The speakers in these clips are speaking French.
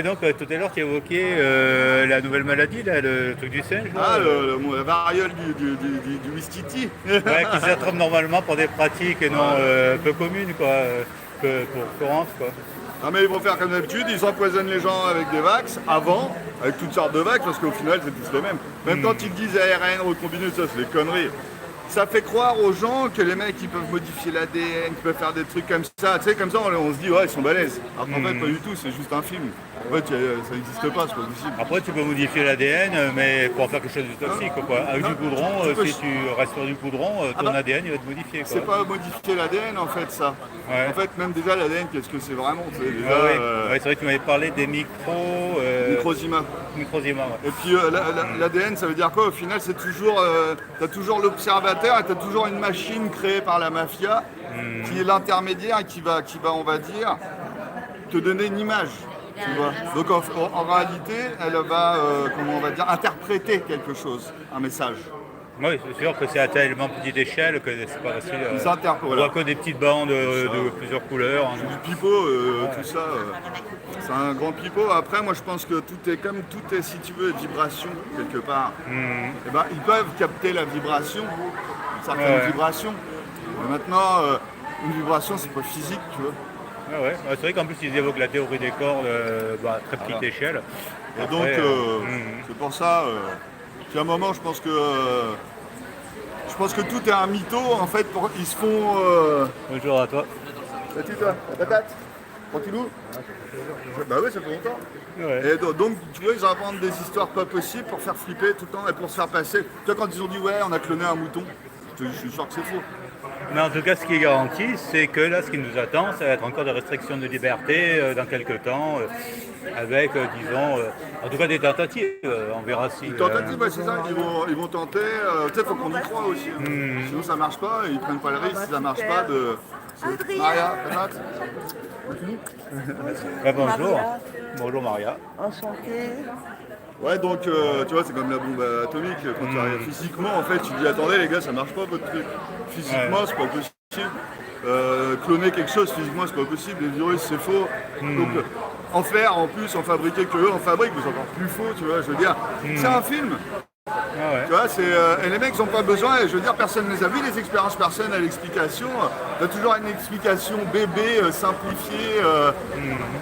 Et donc, tout à l'heure, tu évoquais la nouvelle maladie, là, le truc du singe. Là, Ah, la variole du Ouistiti. ouais, qui s'attrape normalement pour des pratiques non peu communes, quoi, peu courantes, quoi. Non mais ils vont faire comme d'habitude, ils empoisonnent les gens avec des vax avant, avec toutes sortes de vax, parce qu'au final c'est tous les mêmes. Même quand ils disent ARN recombiné, ça c'est des conneries. Ça fait croire aux gens que les mecs ils peuvent modifier l'ADN, qu'ils peuvent faire des trucs comme ça. Tu sais, comme ça on se dit ouais ils sont balèzes. Alors qu'en fait pas du tout, c'est juste un film. En fait ça n'existe pas, c'est pas possible. Après, tu peux modifier l'ADN, mais pour en faire quelque chose de toxique, quoi. Avec du goudron, si tu restes sur du goudron, ton ADN il va te modifier, quoi. C'est pas modifier l'ADN en fait ça. Ouais. En fait même déjà l'ADN qu'est-ce que c'est vraiment déjà, Ouais. Ouais, c'est vrai que tu m'avais parlé des microsima. microzymas. Ouais. Et puis l'ADN, ça veut dire quoi? Au final, c'est toujours, t'as toujours l'observateur et t'as toujours une machine créée par la mafia qui est l'intermédiaire et qui va, on va dire, te donner une image. Tu vois. Donc en réalité, elle va, comment on va dire, interpréter quelque chose, un message. Oui, c'est sûr que c'est à tellement petite échelle que c'est pas facile. Ils interprètent. On Voilà. voit que des petites bandes de plusieurs couleurs. Hein. Du pipeau, tout ça, c'est un grand pipeau. Après, moi, je pense que tout est comme tout est, si tu veux, vibration quelque part. Et ben, ils peuvent capter la vibration, une certaine vibration. Mais maintenant, une vibration, c'est pas physique, tu vois. Ouais, ouais. C'est vrai qu'en plus ils évoquent la théorie des cordes à très petite échelle. Et Après, donc, c'est pour ça qu'à un moment, je pense que tout est un mytho. En fait, ils se font. bonjour à toi. Salut toi, la patate. Tranquillou. Bah ouais, ça fait longtemps. Ouais. Et donc, tu vois, ils inventent des histoires pas possibles pour faire flipper tout le temps et pour se faire passer. Tu vois, quand ils ont dit ouais, on a cloné un mouton, je suis sûr que c'est faux. Mais en tout cas, ce qui est garanti, c'est que là, ce qui nous attend, ça va être encore des restrictions de liberté dans quelques temps, avec, disons, en tout cas des tentatives. On verra si. Une tentative, ouais, c'est ça, ils vont tenter. Tu sais, faut qu'on y croit aussi. Sinon, ça marche pas, ils prennent pas le risque, si ça marche pas de. Maria, patate. Bonjour. Bonjour Maria. Enchantée. Ouais, donc tu vois, c'est comme la bombe atomique. Quand tu arrives physiquement, en fait, tu dis attendez les gars, ça marche pas votre truc. Physiquement, c'est pas possible. Cloner quelque chose, physiquement, c'est pas possible. Les virus, c'est faux. Donc, en faire, en plus, en fabriquer que eux en fabriquent, mais c'est encore plus faux, tu vois. Je veux dire, c'est un film. Ah ouais. Tu vois, et les mecs n'ont pas besoin, et je veux dire, personne ne les a vus, les expériences, personne n'a l'explication. Tu as toujours une explication bébé, simplifiée,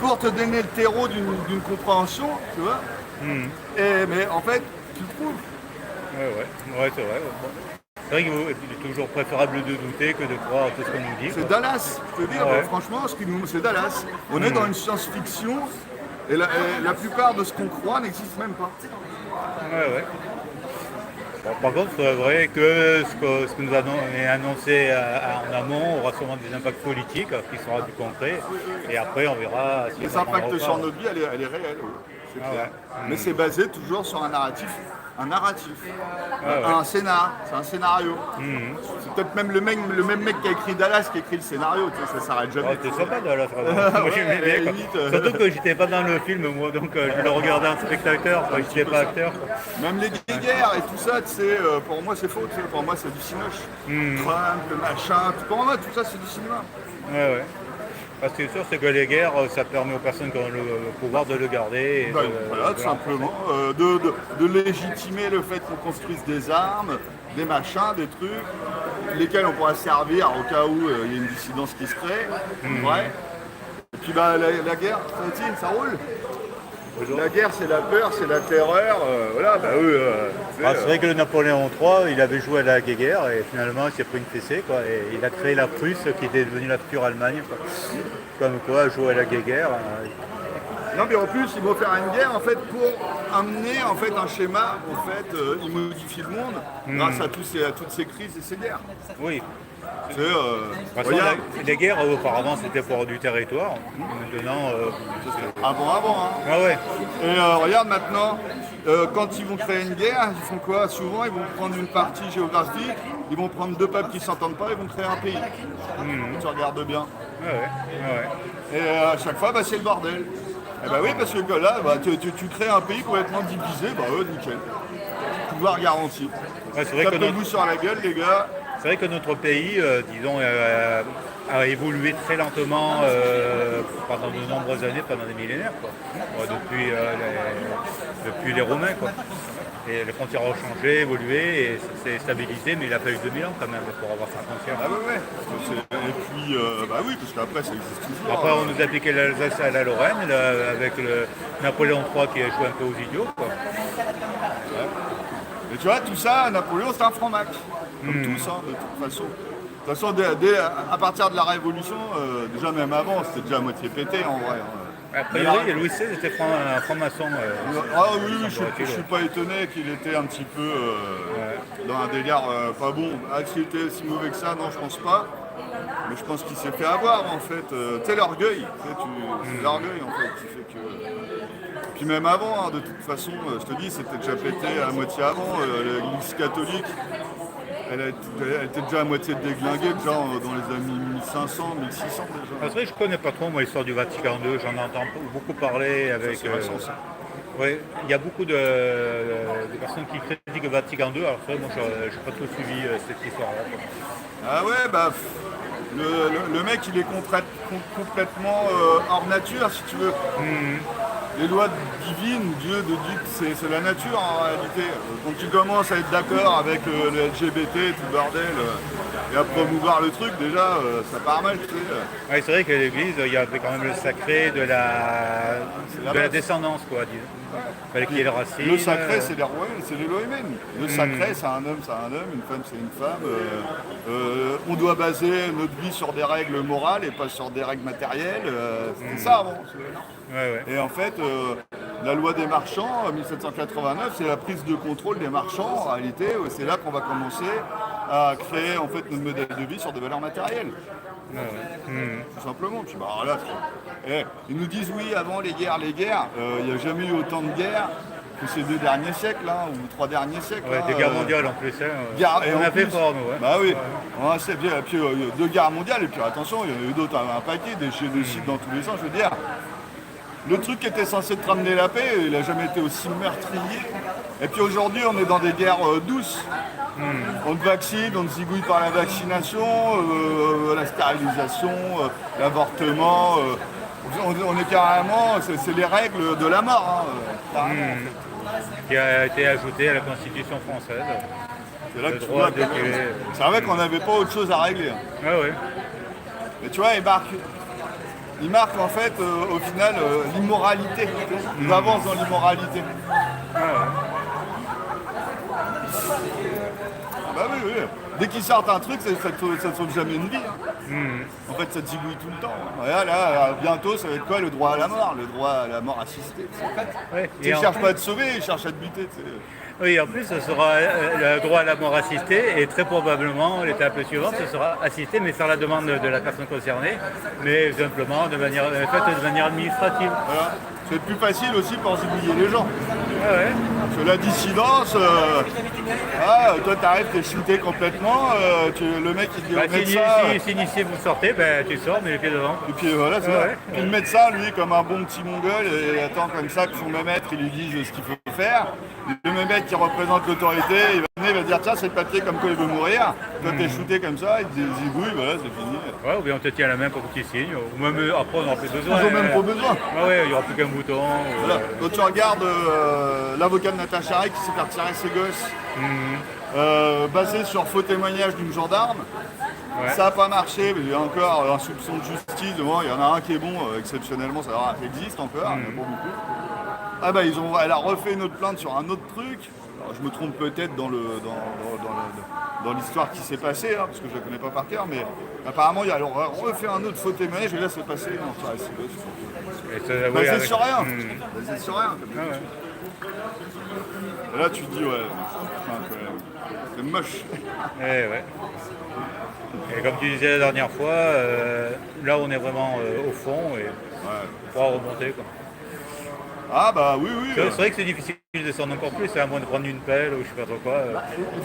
pour te donner le terreau d'une compréhension, tu vois. Mais en fait, tu le trouves. Ouais, c'est vrai. C'est vrai qu'il est toujours préférable de douter que de croire à tout ce qu'on nous dit. C'est Quoi. Dallas, je peux dire, Ouais. franchement, c'est Dallas. On est dans une science-fiction, et la plupart de ce qu'on croit n'existe même pas. Ouais. Bon, par contre, c'est vrai que ce que nous est annoncé en amont aura sûrement des impacts politiques qui sera du concret. Et après, on verra si Les ça prendra impacts ou pas. sur notre vie, elle est réelle, oui, c'est clair. ouais. Mais c'est basé toujours sur un narratif. ouais. Un scénar, c'est un scénario. C'est peut-être même le même mec qui a écrit Dallas qui a écrit le scénario, tu sais, ça s'arrête jamais. Oh, c'était sympa Dallas, vraiment. Moi j'aimais bien. Quoi. limite, Surtout que j'étais pas dans le film, moi, donc je le regardais en spectateur, quand j'étais pas acteur. Quoi. Même les guerres et tout ça, tu sais, pour moi c'est faux, tu sais, pour moi c'est du cinoche. Trump, le machin, pour moi tout ça c'est du cinéma. Ouais. Parce que c'est sûr, c'est que les guerres, ça permet aux personnes qui ont le pouvoir de le garder. Et Voilà, tout simplement, de légitimer le fait qu'on construise des armes, des machins, des trucs, lesquels on pourra servir au cas où il y a une dissidence qui se crée. Ouais. Et puis bah, la guerre, ça roule. La guerre, c'est la peur, c'est la terreur. Voilà, bah eux. C'est vrai que le Napoléon III, il avait joué à la guerre et finalement il s'est pris une fessée, quoi. Et il a créé la Prusse qui était devenue la future Allemagne, quoi. Comme quoi, jouer à la guerre. Non, mais en plus, ils vont faire une guerre en fait pour amener en fait un schéma. En fait, ils modifient le monde grâce à toutes ces crises et ces guerres. Oui. Tu sais, De toute façon, regarde, les guerres, auparavant, c'était pour du territoire. Maintenant, avant, hein. ah ouais. Et regarde maintenant, quand ils vont créer une guerre, ils font quoi? Souvent, ils vont prendre une partie géographique, ils vont prendre deux peuples qui ne s'entendent pas, ils vont créer un pays. Tu regardes bien. Ouais. Et à chaque fois, bah, c'est le bordel. Et bah oui, parce que là, bah, tu crées un pays complètement divisé, bah nickel. Pouvoir garanti. Ouais, c'est vrai que Tapez-vous sur la gueule, les gars. C'est vrai que notre pays, disons, a évolué très lentement pendant de nombreuses années, pendant des millénaires, quoi. Depuis les Romains, quoi. Et les frontières ont changé, évolué, et ça s'est stabilisé, mais il a fallu 2000 ans quand même pour avoir sa frontière. Ah ouais, ouais. Et puis, bah oui, parce qu'après, ça existe toujours. Après, on nous a piqué l'Alsace à la Lorraine, là, avec le Napoléon III qui a joué un peu aux idiots, quoi. Et tu vois, tout ça, Napoléon, c'est un franc-mac. Comme tous, hein, de toute façon. De toute façon, à partir de la Révolution, déjà même avant, c'était déjà à moitié pété en vrai. Hein. Après, Louis XVI était franc-maçon. Ah oui, oui, je suis pas étonné qu'il était un petit peu dans un délire pas bon. Ah, qu'il était si mauvais que ça, non, je pense pas. Mais je pense qu'il s'est fait avoir en fait. Tu sais, l'orgueil. C'est l'orgueil en fait qui fait que. Puis même avant, hein, de toute façon, je te dis, c'était déjà pété à moitié avant. L'Église catholique, elle était déjà à moitié déglinguée, déjà dans les années 1500, 1600 déjà. C'est vrai que je connais pas trop moi l'histoire du Vatican II, j'en entends beaucoup parler avec. C'est récent, ça. Ouais, il y a beaucoup de personnes qui critiquent le Vatican II, alors ça, moi je n'ai pas trop suivi cette histoire-là. Ah ouais, bah le mec il est complètement hors nature si tu veux. Les lois divines, Dieu c'est la nature en réalité. Quand tu commences à être d'accord avec le LGBT, tout le bordel, et à promouvoir le truc, déjà ça part mal, tu sais. Ouais, c'est vrai que l'église, il y avait quand même le sacré de la descendance, quoi. Il fallait qu'il y ait le racisme. Le sacré, c'est les lois humaines. Le sacré, c'est un homme, une femme, c'est une femme. On doit baser notre vie sur des règles morales et pas sur des règles matérielles. C'est ça avant. Ouais. Et en fait, la loi des marchands, 1789, c'est la prise de contrôle des marchands. En réalité, c'est là qu'on va commencer à créer en fait notre modèle de vie sur des valeurs matérielles. Tout simplement. Puis, bah, là, ils nous disent oui, avant les guerres, il n'y a jamais eu autant de guerres que ces 2 derniers siècles, hein, ou 3 derniers siècles. Ouais, hein, des guerres mondiales en plus. On a fait fort, nous. Ouais. Bah oui, ouais, c'est bien. Et puis 2 guerres mondiales, et puis attention, il y en a eu d'autres, un paquet, des génocides dans tous les sens, je veux dire. Le truc qui était censé te ramener la paix, il n'a jamais été aussi meurtrier. Et puis aujourd'hui, on est dans des guerres douces. On te vaccine, on te zigouille par la vaccination, la stérilisation, l'avortement. On est carrément, c'est les règles de la mort. Hein, qui a été ajouté à la Constitution française. C'est là que tu vois. C'est vrai qu'on n'avait pas autre chose à régler. Hein. Ah ouais. Mais tu vois, il marque en fait au final l'immoralité. Il avance dans l'immoralité. Bah oui. Dès qu'ils sortent un truc, ça ne sauve jamais une vie. Hein. En fait, ça te zigouille tout le temps. Hein. Là, bientôt, ça va être quoi? Le droit à la mort, le droit à la mort assistée. Ouais. Ils ne cherchent pas à te sauver, ils cherchent à te buter. Oui, en plus, ce sera le droit à la mort assistée, et très probablement, l'étape suivante, ce sera assisté, mais sans la demande de la personne concernée, mais simplement de manière administrative. Voilà. C'est plus facile aussi pour zigouiller les gens. Ah ouais. Parce que la dissidence, toi t'arrives, t'es shooté complètement, le mec il dit au médecin... Si initié vous sortez, ben, tu sors, mais les pieds devant. Et puis voilà, c'est ça. Puis le médecin, lui, comme un bon petit mongol, il attend comme ça que son maître il lui dise ce qu'il faut faire. Le même mec qui représente l'autorité, il va venir, il va dire tiens, c'est le papier comme quoi il veut mourir. Toi t'es shooté comme ça, il te zigouille, voilà, c'est fini. Ouais, ou bien on te tient la main pour que tu signes, ou même après on n'aura plus besoin. Ils n'ont même pas besoin. Ah ouais, il n'y aura plus qu'un bouton. Voilà. Quand tu regardes l'avocat de Natacha Ray qui s'est fait retirer ses gosses, basé sur faux témoignage d'une gendarme, ça n'a pas marché, mais il y a encore un soupçon de justice. Bon, il y en a un qui est bon, exceptionnellement, ça existe encore, mais pas beaucoup. Ah bah elle a refait une autre plainte sur un autre truc. Alors, je me trompe peut-être dans l'histoire qui s'est passée, hein, parce que je ne la connais pas par cœur, mais apparemment il a refait un autre faux témoignage et là c'est passé. Non, ça reste basé sur rien. Basé sur rien. Et là tu te dis c'est moche. Ouais. Et comme tu disais la dernière fois, là on est vraiment au fond et on pourra remonter, quoi. Ah bah oui. C'est vrai que c'est difficile de descendre encore plus, c'est à moins de prendre une pelle ou je sais pas trop quoi.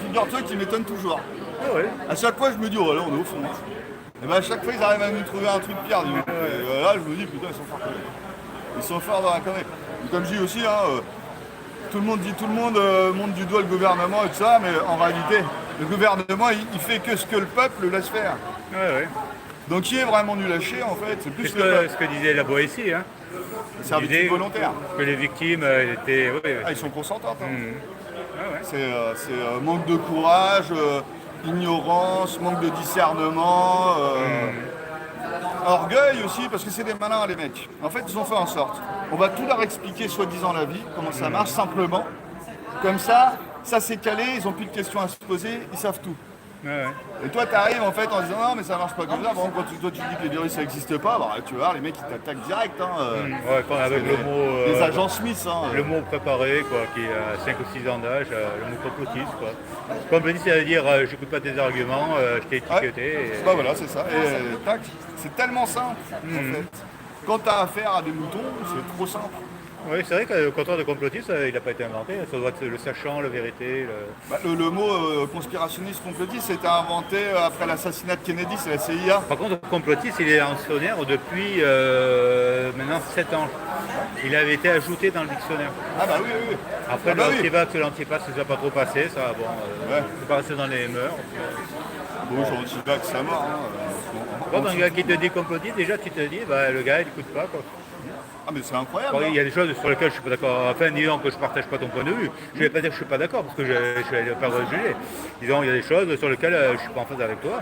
Figure-toi qui m'étonne toujours. Ah ouais. À chaque fois je me dis oh là on est au fond. Et bah à chaque fois ils arrivent à nous trouver un truc pire. Et là je me dis putain ils sont forts. Ils sont forts dans la connerie. Et comme je dis aussi, tout le monde monte du doigt le gouvernement et tout ça, mais en réalité le gouvernement il fait que ce que le peuple laisse faire. Ouais. Donc qui est vraiment nul à chier en fait, c'est C'est plus ce que disait la Boétie, hein. le servitude volontaire. Que les victimes étaient... Oui, Ah, ils sont consentantes. Hein. Ah ouais. C'est manque de courage, ignorance, manque de discernement, orgueil aussi, parce que c'est des malins les mecs. En fait, ils ont fait en sorte. On va tout leur expliquer, soi-disant, la vie, comment ça marche, simplement. Comme ça c'est calé, ils n'ont plus de questions à se poser, ils savent tout. Ouais. Et toi, tu arrives en fait en disant non, mais ça marche pas comme ça. Bon, quand toi, tu dis que les virus ça n'existe pas, bah, tu vas voir, les mecs ils t'attaquent direct. Hein, Ouais, quand avec le mot... les agents Smith. Hein, le mot préparé, quoi, qui a 5 ou 6 ans d'âge, le mot complotiste, quoi. Complotiste, ça veut dire j'écoute pas tes arguments, je t'ai étiqueté. Bah voilà, c'est ça. Et tac, c'est tellement simple en fait. Quand tu as affaire à des moutons, c'est trop simple. Oui, c'est vrai que le contraire de complotiste, il n'a pas été inventé. Ça doit être le sachant, la vérité. Le mot conspirationniste complotiste c'était inventé après l'assassinat de Kennedy, c'est la CIA. Par contre, complotiste, il est en dictionnaire depuis maintenant 7 ans. Il avait été ajouté dans le dictionnaire. Ah bah oui, oui. Après, l'antivax, l'antipass, ça ne s'est pas trop passé, ça, bon, c'est pas resté dans les mœurs. Bon, antivax, ça mort. Quand un gars qui te dit complotiste, déjà tu te dis, bah, le gars il n'écoute pas, quoi. Ah mais c'est incroyable. Bon, il y a des choses sur lesquelles je suis pas d'accord. Enfin, disons que je partage pas ton point de vue. Je ne vais pas dire que je suis pas d'accord parce que je vais pas juger. Disons, il y a des choses sur lesquelles je suis pas en phase avec toi.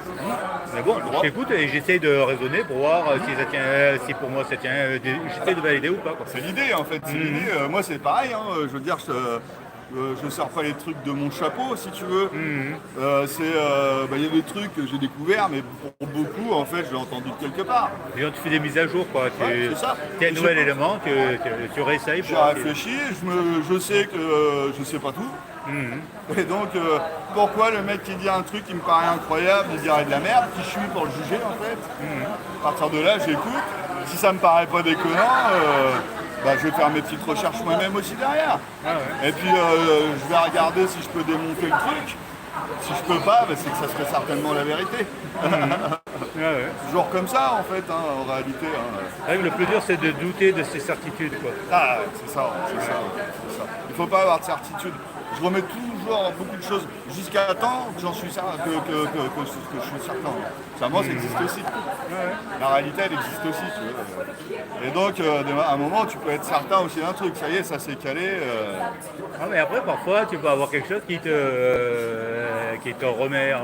Mais bon, je t'écoute et j'essaie de raisonner pour voir si ça tient, si pour moi ça tient. J'essaie de valider ou pas, quoi. C'est l'idée en fait. C'est l'idée. Moi c'est pareil. Hein. Je veux dire, je sors pas les trucs de mon chapeau si tu veux. Il y a des trucs que j'ai découverts, mais pour beaucoup en fait je l'ai entendu de quelque part. Et tu fais des mises à jour, quoi. C'est ça. Tu as un nouvel élément, tu réessayes. J'ai réfléchi, je sais que je sais pas tout. Et donc pourquoi le mec qui dit un truc qui me paraît incroyable, il dirait de la merde, qui je suis pour le juger en fait. À partir de là j'écoute. Si ça me paraît pas déconnant, je vais faire mes petites recherches moi-même aussi derrière. Ah ouais. Et puis je vais regarder si je peux démonter le truc. Si je peux pas, c'est que ça serait certainement la vérité. Toujours comme ça en fait, hein, en réalité. Hein. Le plus dur c'est de douter de ses certitudes, quoi. Ah c'est ça. Il faut pas avoir de certitude. Je remets toujours beaucoup de choses jusqu'à temps que j'en suis certain, que je suis certain. Ça, moi, ça existe aussi. La réalité, elle existe aussi. Tu vois. Et donc, à un moment, tu peux être certain aussi d'un truc. Ça y est, ça s'est calé. Ah, mais après, parfois, tu peux avoir quelque chose qui te remet.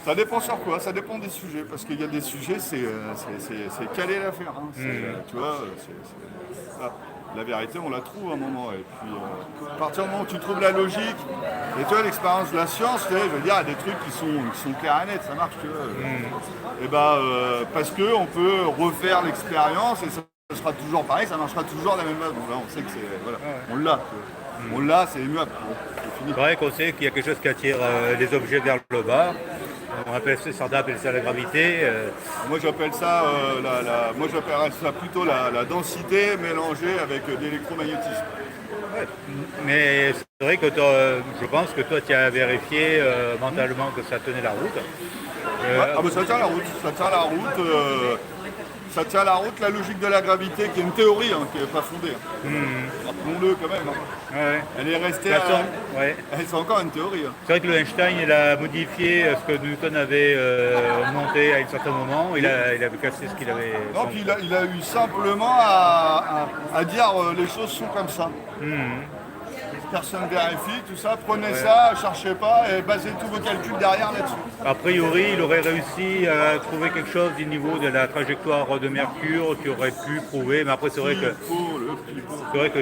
Ça dépend sur quoi. Ça dépend des sujets. Parce qu'il y a des sujets, c'est calé l'affaire. Hein. Tu vois, la vérité, on la trouve à un moment. Et puis, à partir du moment où tu trouves la logique, et tu vois, l'expérience de la science, je veux dire, il y a des trucs qui sont clairs et nets, ça marche, tu vois. Et parce qu'on peut refaire l'expérience et ça sera toujours pareil, ça marchera toujours de la même façon. Donc là, on sait que c'est. Voilà, on l'a. On l'a, c'est immuable. C'est vrai qu'on sait qu'il y a quelque chose qui attire les objets vers le bas. Certains appellent ça la gravité. Moi j'appelle ça, moi j'appellerais ça plutôt la densité mélangée avec de l'électromagnétisme. Ouais. Mais c'est vrai que je pense que toi tu as vérifié mentalement que ça tenait la route. Ça tient la route, ça tient la route, la logique de la gravité, qui est une théorie, hein, qui n'est pas fondée. Rappelons-le quand même. Hein. Ouais. Elle est restée c'est encore une théorie. Hein. C'est vrai que le Einstein, il a modifié ce que Newton avait monté à un certain moment. Il avait cassé ce qu'il avait... Non, puis il a eu simplement à dire les choses sont comme ça. Personne vérifie, tout ça, prenez ça, cherchez pas et basez tous vos calculs derrière là-dessus. A priori, il aurait réussi à trouver quelque chose du niveau de la trajectoire de Mercure qui aurait pu prouver, mais après c'est vrai que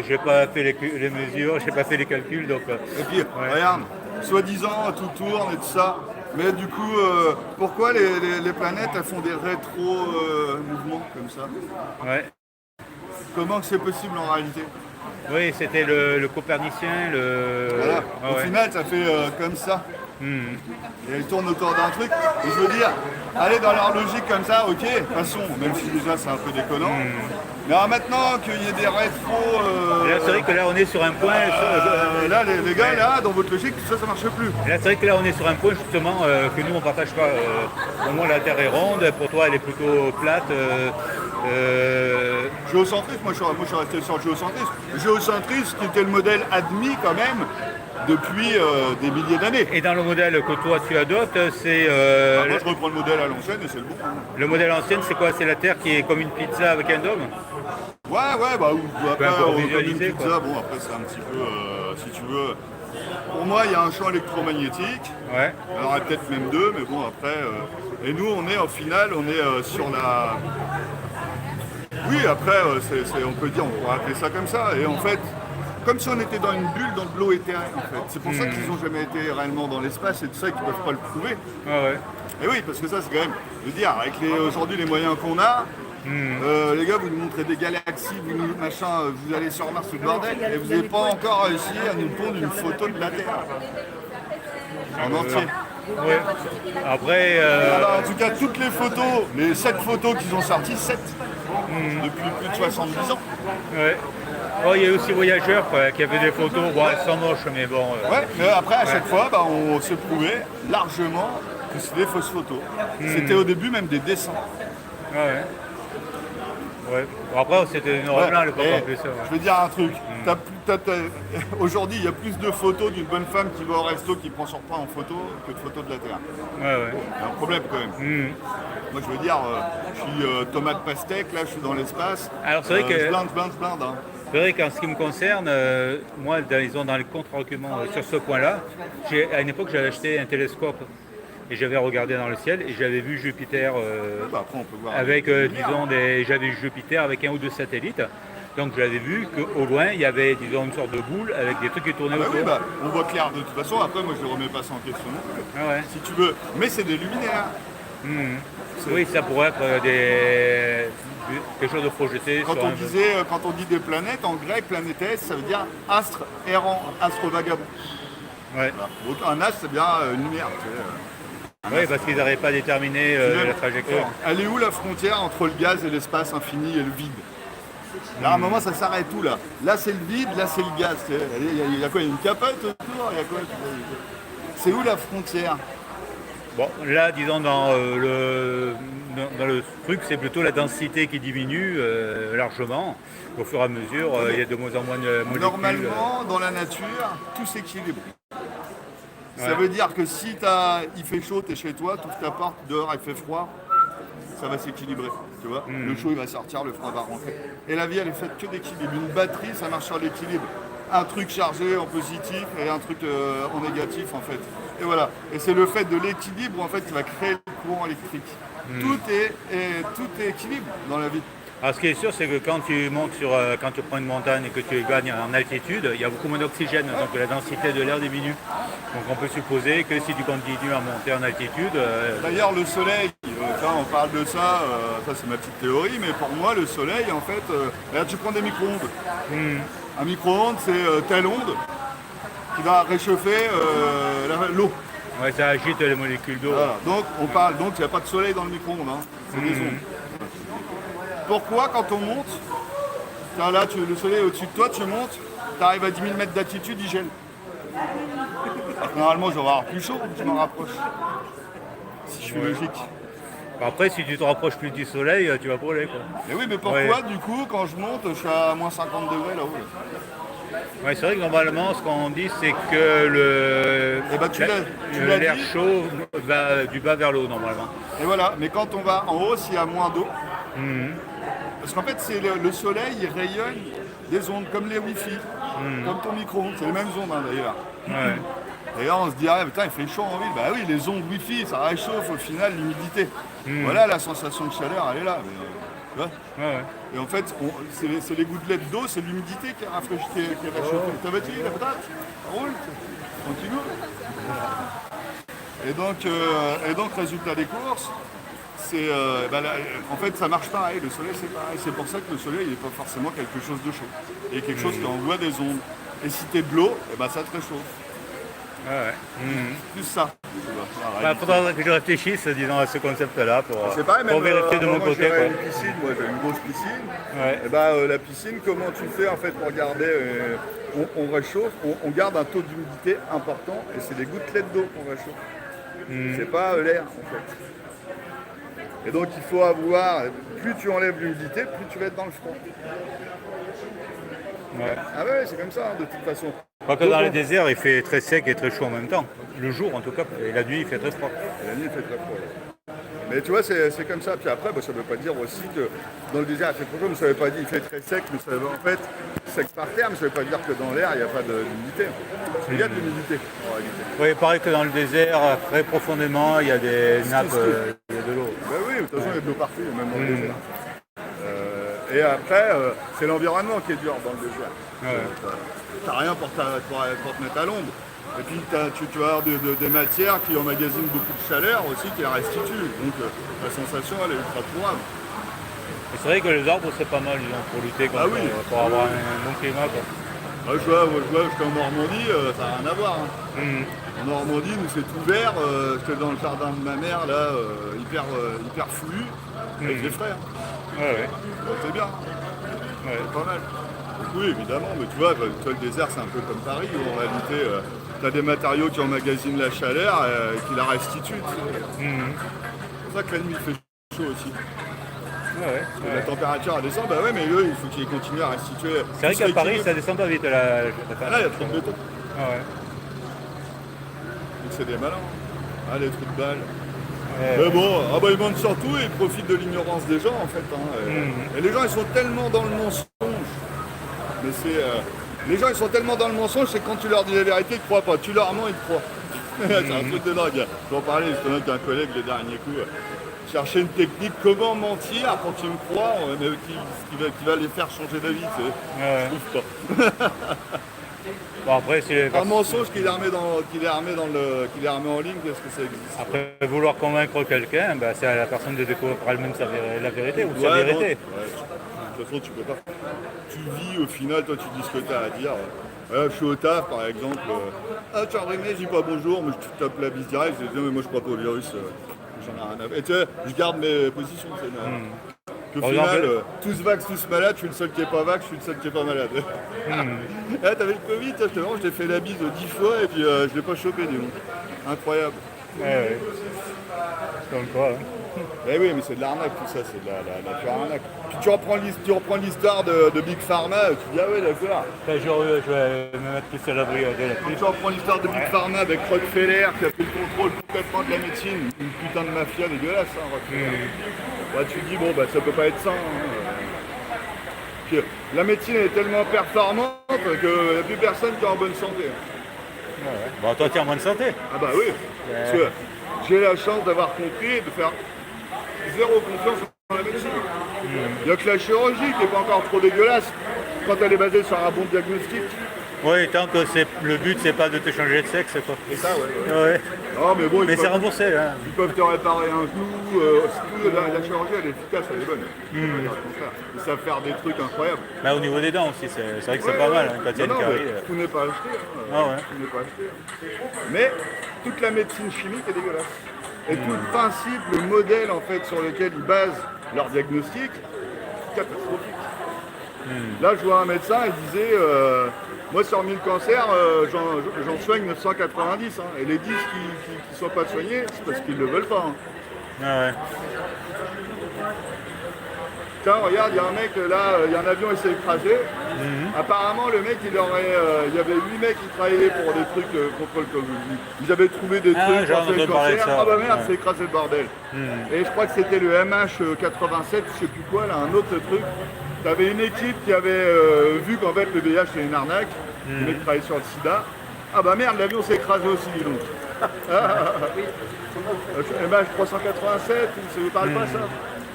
je n'ai pas fait les mesures, je n'ai pas fait les calculs, donc... Et puis, regarde, soi-disant, tout tourne et tout ça, mais du coup, pourquoi les planètes, elles font des rétro-mouvements comme ça? Ouais. Comment que c'est possible en réalité? Oui, c'était le copernicien, Voilà. Au final, ça fait comme ça. Et ils tournent autour d'un truc. Et je veux dire, aller dans leur logique comme ça, ok, passons, même si déjà c'est un peu déconnant. Mais alors maintenant qu'il y ait des rétros... là, c'est vrai que là, on est sur un point... là, les gars, là, dans votre logique, tout ça, ça marche plus. Et là, c'est vrai que là, on est sur un point, justement, que nous, on ne partage pas. Pour moi, la Terre est ronde, pour toi, elle est plutôt plate. Géocentrisme, moi je suis resté sur le géocentrisme. Géocentrisme qui était le modèle admis quand même depuis des milliers d'années. Et dans le modèle que toi tu adoptes, c'est Moi, je reprends le modèle à l'ancienne et c'est le bon. le modèle ancien, c'est quoi? C'est la Terre qui est comme une pizza avec un dôme? Ouais, bah, ou après, encore comme une visualiser, pizza, quoi. bon, après, c'est un petit peu, si tu veux. Pour moi, il y a un champ électromagnétique. Ouais. Il y en aurait peut-être même deux, mais bon, après. Et nous, on est, au final, on est sur la. Oui, après, on peut dire, on pourrait appeler ça comme ça. Et en fait, comme si on était dans une bulle dans de l'eau éthérée, en fait. C'est pour ça qu'ils n'ont jamais été réellement dans l'espace et tout ça, et qu'ils ne peuvent pas le prouver. Ah ouais. Et oui, parce que ça, c'est quand même, je veux dire, avec aujourd'hui les moyens qu'on a, les gars, vous nous montrez des galaxies, vous allez sur Mars, tout le bordel, et vous n'avez pas encore réussi à nous pondre une photo de la Terre. En entier. Ouais. Après, Alors, en tout cas, toutes les photos, les 7 photos qu'ils ont sorties, 7, depuis plus de 70 ans. ouais. Oh, il y a aussi Voyageurs quoi, qui avait des photos, bon, elles sont moches, mais bon. Ouais, mais après, à chaque fois, bah, on se prouvait largement que c'était des fausses photos. C'était au début même des dessins. Ouais. Ouais. Bon, après, c'était noir et blanc à l'époque Et en plus. Ouais. je veux dire un truc. Aujourd'hui, il y a plus de photos d'une bonne femme qui va au resto qui prend son repas en photo que de photos de la Terre. Ouais. Il y a un problème quand même. Moi, je veux dire, je suis tomate pastèque, là, je suis dans l'espace. Alors, c'est vrai que. Je blinde. Hein. C'est vrai qu'en ce qui me concerne, moi, dans les contre-arguments sur ce point-là, à une époque, j'avais acheté un télescope et j'avais regardé dans le ciel et j'avais vu Jupiter Bah, après, on peut voir. avec, disons, j'avais vu Jupiter avec un ou deux satellites. Donc j'avais vu qu'au loin, il y avait, disons, une sorte de boule avec des trucs qui tournaient Bah autour. oui, bah, on voit clair de toute façon. Après, moi, je ne remets pas ça en question non plus. Ah ouais. Si tu veux. Mais c'est des luminaires. Oui, ça pourrait être quelque chose de projeté Quand sur quand on dit des planètes, en grec, planétesse, ça veut dire astre errant, astre vagabond. Ouais. Voilà. Donc un astre, c'est bien une lumière. Tu sais. Oui, parce qu'ils n'arrivent pas à déterminer la trajectoire. Elle est où la frontière entre le gaz et l'espace infini et le vide? Là, à un moment, ça s'arrête tout là. Là, c'est le vide, là, c'est le gaz. Tu sais. Il y a quoi? Il y a une capote autour? Il y a quoi? C'est où la frontière? Bon, là, disons, dans le truc, c'est plutôt la densité qui diminue largement. Au fur et à mesure, il y a de moins en moins de molécules. Normalement, dans la nature, tout s'équilibre. Ça Ouais. veut dire que si il fait chaud, tu es chez toi, tu ouvres ta porte, dehors il fait froid, ça va s'équilibrer. Tu vois, le chaud il va sortir, le froid va rentrer. Et la vie elle est faite que d'équilibre. Une batterie ça marche sur l'équilibre. Un truc chargé en positif et un truc en négatif en fait. Et voilà. Et c'est le fait de l'équilibre en fait qui va créer le courant électrique. Tout est équilibre dans la vie. Alors, ce qui est sûr, c'est que quand tu montes quand tu prends une montagne et que tu gagnes en altitude, il y a beaucoup moins d'oxygène, donc la densité de l'air diminue. Donc on peut supposer que si tu continues à monter en altitude, D'ailleurs, le soleil, quand on parle de ça, ça c'est ma petite théorie, mais pour moi, le soleil, en fait, regarde, tu prends des micro-ondes. Un micro-ondes, c'est telle onde qui va réchauffer l'eau. ouais, ça agite les molécules d'eau. Voilà. Donc, il n'y a pas de soleil dans le micro-ondes, hein. C'est des ondes. Pourquoi, quand on monte, là, le soleil est au-dessus de toi, tu montes, tu arrives à 10 000 mètres d'altitude, il gèle. Alors que normalement, je vais avoir plus chaud, je m'en rapproche. Si je suis logique. Après, si tu te rapproches plus du soleil, tu vas brûler, quoi. Mais oui, mais pourquoi du coup, quand je monte, je suis à moins 50 degrés là-haut là. Ouais, c'est vrai que normalement, ce qu'on dit, c'est que Eh ben, tu l'as l'air dit. chaud va du bas vers le haut, normalement. Et voilà, mais quand on va en haut, s'il y a moins d'eau, parce qu'en fait, c'est le soleil, il rayonne des ondes comme les Wi-Fi, comme ton micro-ondes, c'est les mêmes ondes hein, d'ailleurs. Ouais. D'ailleurs, on se dit, ah putain, il fait chaud en ville. Bah oui, les ondes Wi-Fi, ça réchauffe au final l'humidité. Voilà, la sensation de chaleur, elle est là. Tu vois. Ouais. Et en fait, c'est les gouttelettes d'eau, c'est l'humidité qui a rafraîchi, qui a réchauffé. T'as battu la patate? Ça roule? Tranquillou. Et donc, résultat des courses, en fait, ça marche pareil. Le soleil, c'est pareil. C'est pour ça que le soleil n'est pas forcément quelque chose de chaud. Il y a quelque chose qui envoie des ondes. Et si t'es de l'eau, ça te réchauffe. Plus ça. Il faudra que je réfléchisse, disons, à ce concept-là pour Même, vérifier de mon moi, côté. j'avais Quoi. une piscine, moi j'ai une grosse piscine. Ouais. Et la piscine, comment tu fais en fait pour garder on réchauffe, on garde un taux d'humidité important et c'est des gouttelettes d'eau qu'on réchauffe. C'est pas l'air en fait. Et donc il faut avoir, plus tu enlèves l'humidité, plus tu vas être dans le froid. Ouais. Ah ouais, c'est comme ça de toute façon. Pas que dans le désert, il fait très sec et très chaud en même temps. Le jour, en tout cas, et la nuit, il fait très froid. Et la nuit, il fait très froid. Mais tu vois, c'est comme ça. Puis après, ça ne veut pas dire aussi que dans le désert, il fait trop chaud, mais ça ne veut pas dire qu'il fait très sec. Mais ça veut, en fait, sec par terre, mais ça ne veut pas dire que dans l'air, il n'y a pas d'humidité. Il y a de l'humidité, en réalité. Oui, il paraît que dans le désert, très profondément, il y a des nappes, il y a de l'eau. Ben oui, de toute façon, il y a de l'eau partout, même dans le désert. Et après, c'est l'environnement qui est dur dans le désert. Tu n'as rien pour te mettre à l'ombre. Et puis tu vas avoir des matières qui emmagasinent beaucoup de chaleur aussi, qui la restituent. Donc la sensation, elle est ultra trouvable. Et c'est vrai que les arbres, c'est pas mal, disons, pour lutter contre, pour avoir un bon climat. Quoi. Je vois, j'étais en Normandie, ça n'a rien à voir. Hein. En Normandie, nous, c'est tout vert. J'étais dans le jardin de ma mère, là, hyper fouillu, avec les frères. Ouais. C'est bien. Ouais. C'est pas mal. Donc, oui, évidemment, mais tu vois, le désert, c'est un peu comme Paris, où en réalité, tu as des matériaux qui emmagasinent la chaleur et qui la restituent. C'est pour ça que la nuit, il fait chaud aussi. La température elle descend, bah ouais, mais eux, il faut qu'ils continuent à restituer. C'est vrai qu'à Paris, ça descend pas vite. Il y a trop de béton. Donc c'est des malins. Les trous de balles. Mais bon, ils mentent surtout et ils profitent de l'ignorance des gens en fait. Et les gens, ils sont tellement dans le mensonge. Mais les gens, ils sont tellement dans le mensonge, c'est que quand tu leur dis la vérité, ils ne croient pas. Tu leur mens, ils te croient. C'est un truc de dingue. J'en parlais justement avec un collègue les derniers coups. Chercher une technique, comment mentir quand tu me crois, mais qui va les faire changer d'avis, je trouve pas. Bon, après, un mensonge qu'il est remis en ligne, qu'est-ce que ça existe? Après, vouloir convaincre quelqu'un, c'est à la personne de découvrir elle-même la vérité ou sa vérité. De toute façon, tu peux pas. Tu vis au final, toi, tu dis ce que tu as à dire. Je suis au taf, par exemple. Tu as rimé, je dis pas bonjour, mais je tape la bise direct, je dis mais moi je crois pas au virus. J'en ai rien à faire. Et tu sais, je garde mes positions. Au final, tous vax, tous malades, je suis le seul qui est pas vax, je suis le seul qui est pas malade. T'avais le Covid, je t'ai fait la bise 10 fois et puis je l'ai pas chopé, dis-donc. Incroyable. Ouais. Comme quoi. Eh oui, mais c'est de l'arnaque tout ça, c'est de la pure arnaque. Puis tu reprends l'histoire de Big Pharma, tu dis ah ouais d'accord. Je vais me mettre plus à l'abri de la pluie. Tu reprends l'histoire de Big Pharma avec Rockefeller qui a fait le contrôle complètement de la médecine, une putain de mafia dégueulasse, Rockefeller. Tu te dis bon ça peut pas être ça. Puis, la médecine est tellement performante qu'il n'y a plus personne qui est en bonne santé. Toi tu es en bonne santé. Ah bah oui, parce que j'ai la chance d'avoir compris et de faire zéro confiance dans la médecine. Il n'y a que la chirurgie qui n'est pas encore trop dégueulasse quand elle est basée sur un bon diagnostic. Oui, tant que le but c'est pas de te changer de sexe quoi. C'est ça, ouais. Non, mais bon, c'est remboursé. Hein. Ils peuvent te réparer un genou. La chirurgie elle est efficace, elle est bonne. Ils savent faire des trucs incroyables. Au niveau des dents aussi, c'est vrai que c'est pas mal quand il y a une carie. Tout n'est pas acheté. Tout n'est pas acheté. Mais toute la médecine chimique est dégueulasse. Et tout le principe, le modèle en fait sur lequel ils basent leur diagnostic, catastrophique. Là, je vois un médecin, il disait moi sur 1000 cancers, j'en soigne 990. Et les 10 qui ne sont pas soignés, c'est parce qu'ils ne le veulent pas. Tiens, regarde, il y a un mec là, il y a un avion qui s'est écrasé. Apparemment, le mec, il y avait 8 mecs qui travaillaient pour des trucs contre le Covid. Ils avaient trouvé des trucs pour le cancer. Ah bah merde, c'est écrasé le bordel. Et je crois que c'était le MH87, je sais plus quoi, là, un autre truc. T'avais une équipe qui avait vu qu'en fait le VIH c'est une arnaque, les mecs travaillaient sur le sida. Ah bah merde, l'avion s'est écrasé aussi, dis donc. MH387, ça vous parle pas ça?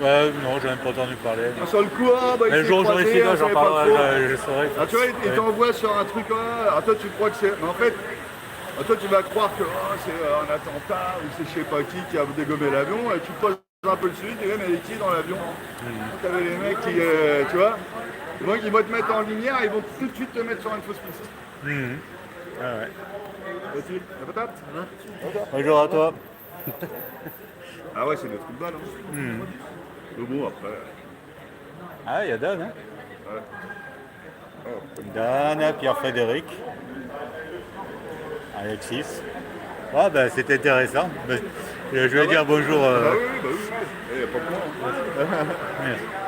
Non, j'en ai pas entendu parler. Sur le coup, il s'est écrasé, j'en parle, je saurais. Tu vois, il t'envoie sur un truc, toi tu crois que c'est... Mais en fait, toi tu vas croire que c'est un attentat ou c'est je sais pas qui a dégommé l'avion, et tu poses un peu le suivi, tu dis mais qui est dans l'avion? T'avais les mecs qui, tu vois, ils vont te mettre en lumière, ils vont tout de suite te mettre sur une fausse piste. Vas-y, la patate? Bonjour à toi. Ah ouais, c'est des trucs de balle. Mais bon, après... il y a Dan, Dan, Pierre-Frédéric, Alexis. C'était intéressant. Je vais dire bonjour. Oui, il n'y a pas de quoi.